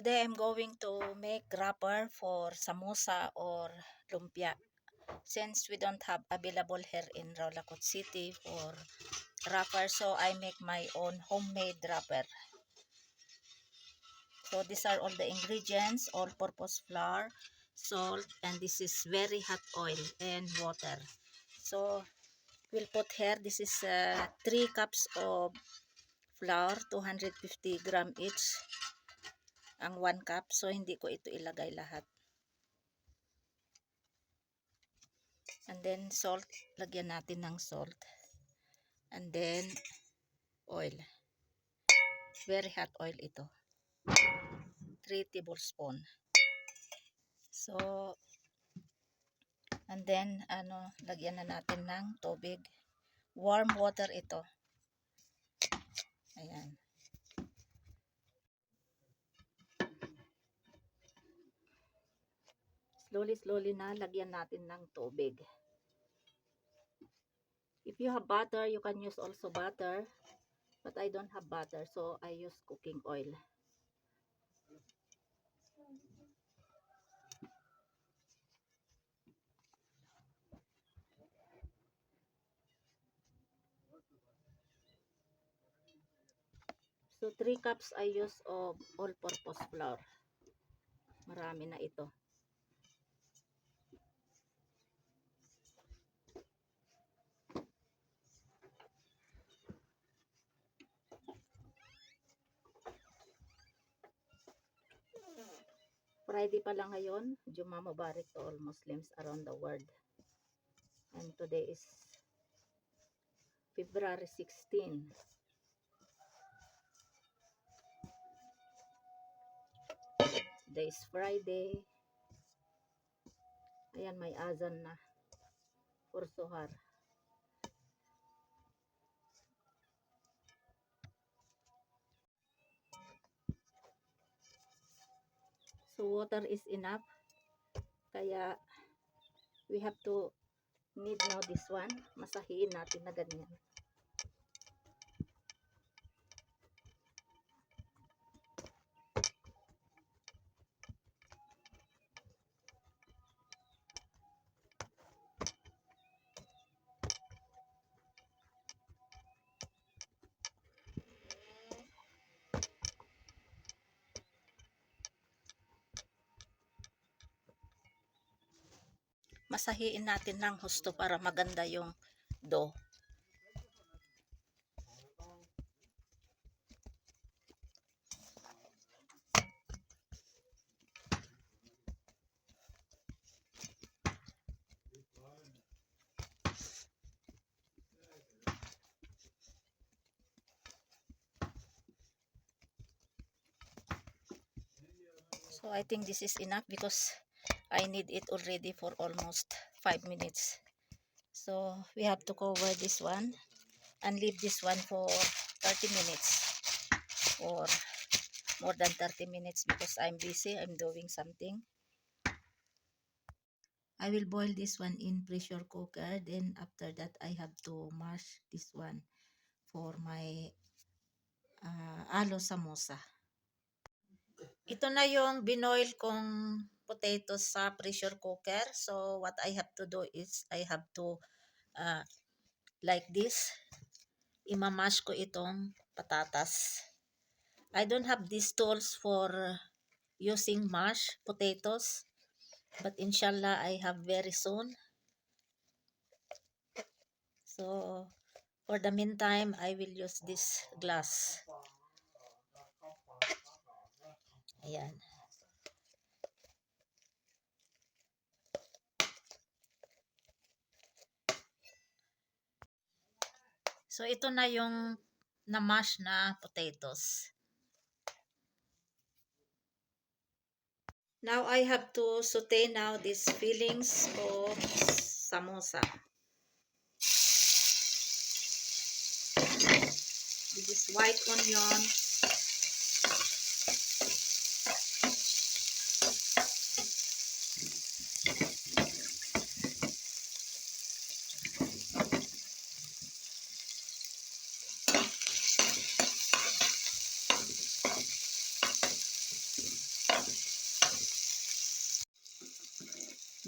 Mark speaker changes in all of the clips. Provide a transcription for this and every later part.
Speaker 1: Today I'm going to make wrapper for samosa or lumpia. Since we don't have available here in Rawalacot City for wrapper, so I make my own homemade wrapper. So these are all the ingredients: all-purpose flour, salt, and this is very hot oil and water. So we'll put here, this is 3 cups of flour, 250 gram each ang 1 cup. So hindi ko ito ilagay lahat. And then salt, lagyan natin ng salt. And then oil. Very hot oil ito. 3 tablespoon. So, and then lagyan na natin ng tubig. Warm water ito. Ayan. Slowly na lagyan natin ng tubig. If you have butter, you can use also butter. But I don't have butter, so I use cooking oil. So 3 cups I use of all-purpose flour. Marami na ito. Friday pa lang ngayon, Juma Mubarak to all Muslims around the world. And today is February 16. Today is Friday. Ayan, may azan na for Suhar. So water is enough. Kaya we have to knead now this one. Masahiin natin na ganyan. Masahiin natin ng husto para maganda yung dough. So I think this is enough because I need it already for almost 5 minutes. So we have to cover this one and leave this one for 30 minutes or more than 30 minutes because I'm busy, I'm doing something. I will boil this one in pressure cooker, then after that I have to mash this one for my alo samosa. Ito na yung binoil kong potatoes sa pressure cooker. So what I have to do is I have to like this, imamash ko itong patatas. I don't have these tools for using mashed potatoes, but inshallah I have very soon. So for the meantime, I will use this glass. Ayan. So ito na yung na-mash na potatoes. Now I have to saute now these fillings of samosa. This is white onion,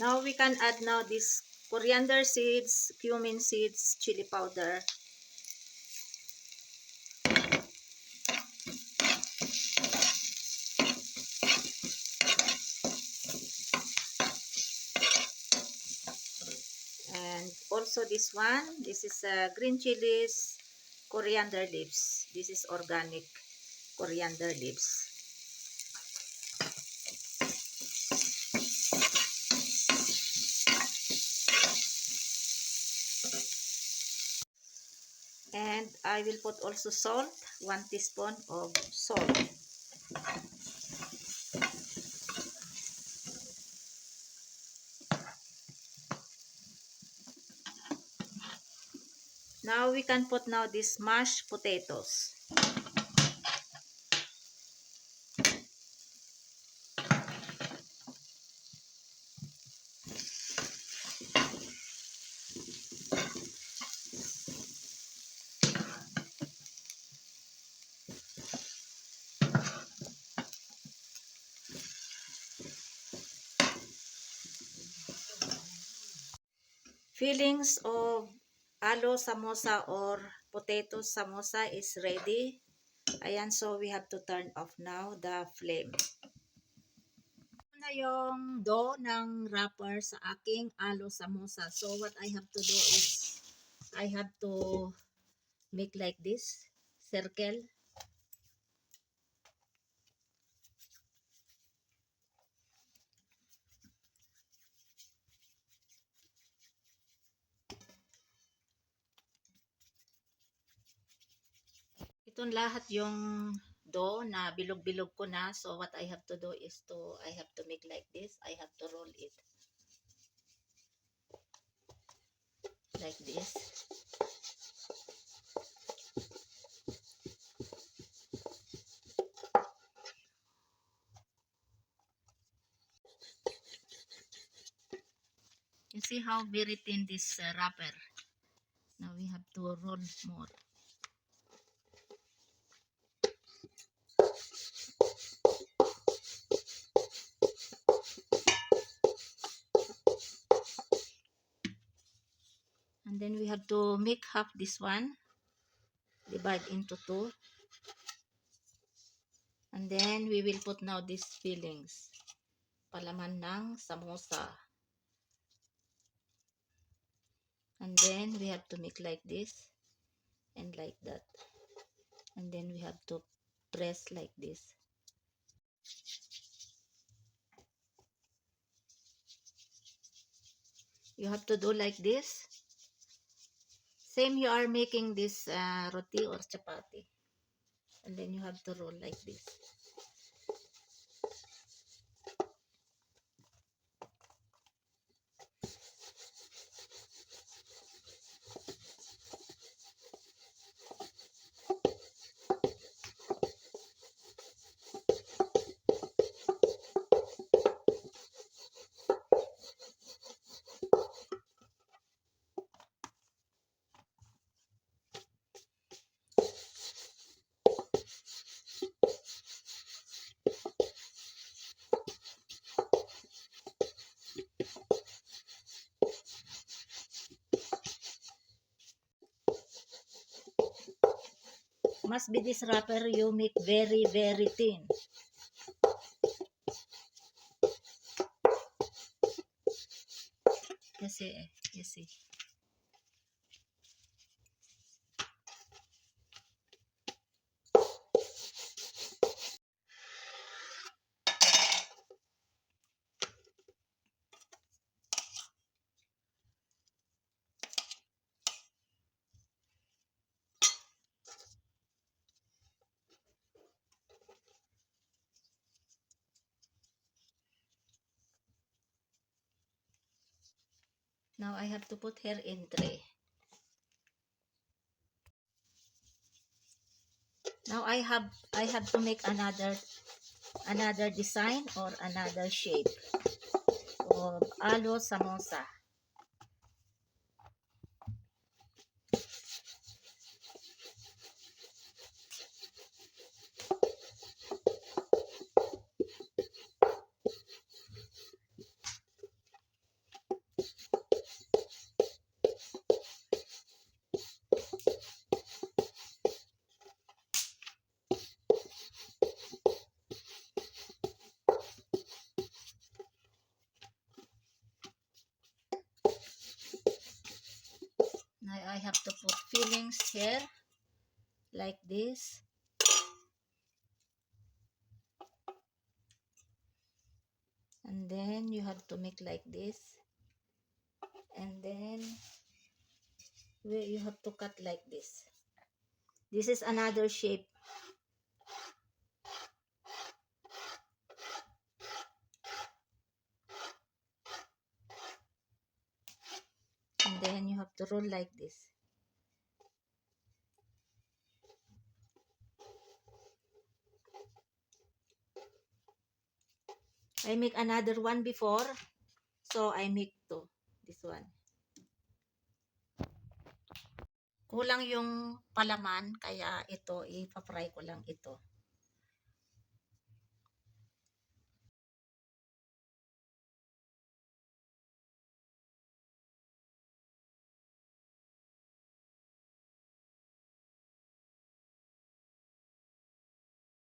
Speaker 1: Now we can add now this coriander seeds, cumin seeds, chili powder. And also this one, this is green chilies, coriander leaves. This is organic coriander leaves. And I will put also salt, 1 teaspoon of salt. Now we can put now these mashed potatoes. Fillings of alo samosa or potato samosa is ready. Ayan, so we have to turn off now the flame. Ito na yung dough ng wrapper sa aking alo samosa. So what I have to do is, I have to make like this, circle. Itong lahat yung dough na bilog-bilog ko na. So what I have to do is I have to make like this. I have to roll it like this. You see how very thin this wrapper. Now we have to roll more. And then we have to make half this one, divide into 2. And then we will put now these fillings, palaman ng samosa. And then we have to make like this and like that. And then we have to press like this. You have to do like this. Same you are making this roti or chapati. And then you have to roll like this. Must be this wrapper you make very, very thin. You see. Now I have to put her in tray. Now I have to make another design or another shape of alo samosa. to put fillings here like this. And then you have to make like this. And then where you have to cut like this. This is another shape. And then you have to roll like this. I make another one before, so I make two. This one. Kulang yung palaman, kaya ito, ipa-fry ko lang ito.